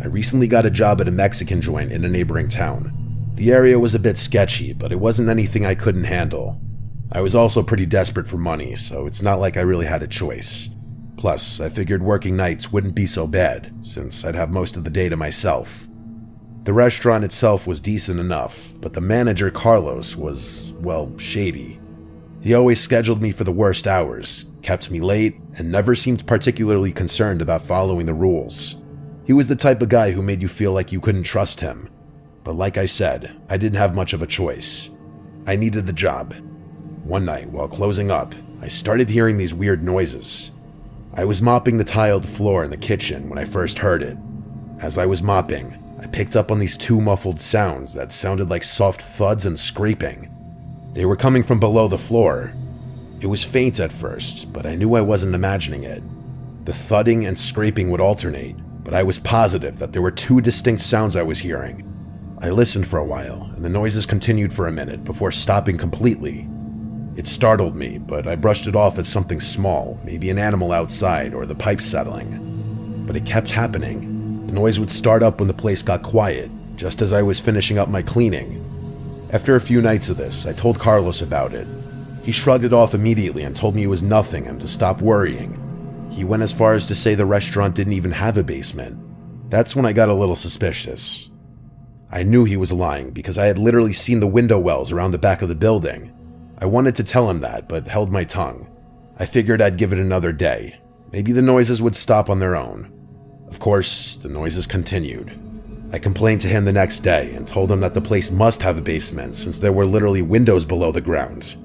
I recently got a job at a Mexican joint in a neighboring town. The area was a bit sketchy, but it wasn't anything I couldn't handle. I was also pretty desperate for money, so it's not like I really had a choice. Plus, I figured working nights wouldn't be so bad, since I'd have most of the day to myself. The restaurant itself was decent enough, but the manager, Carlos, was, well, shady. He always scheduled me for the worst hours, kept me late, and never seemed particularly concerned about following the rules. He was the type of guy who made you feel like you couldn't trust him. But like I said, I didn't have much of a choice. I needed the job. One night, while closing up, I started hearing these weird noises. I was mopping the tiled floor in the kitchen when I first heard it. As I was mopping, I picked up on these two muffled sounds that sounded like soft thuds and scraping. They were coming from below the floor. It was faint at first, but I knew I wasn't imagining it. The thudding and scraping would alternate, but I was positive that there were two distinct sounds I was hearing. I listened for a while, and the noises continued for a minute before stopping completely. It startled me, but I brushed it off as something small, maybe an animal outside or the pipe settling. But it kept happening. The noise would start up when the place got quiet, just as I was finishing up my cleaning. After a few nights of this, I told Carlos about it. He shrugged it off immediately and told me it was nothing and to stop worrying. He went as far as to say the restaurant didn't even have a basement. That's when I got a little suspicious. I knew he was lying because I had literally seen the window wells around the back of the building. I wanted to tell him that, but held my tongue. I figured I'd give it another day. Maybe the noises would stop on their own. Of course, the noises continued. I complained to him the next day and told him that the place must have a basement since there were literally windows below the ground.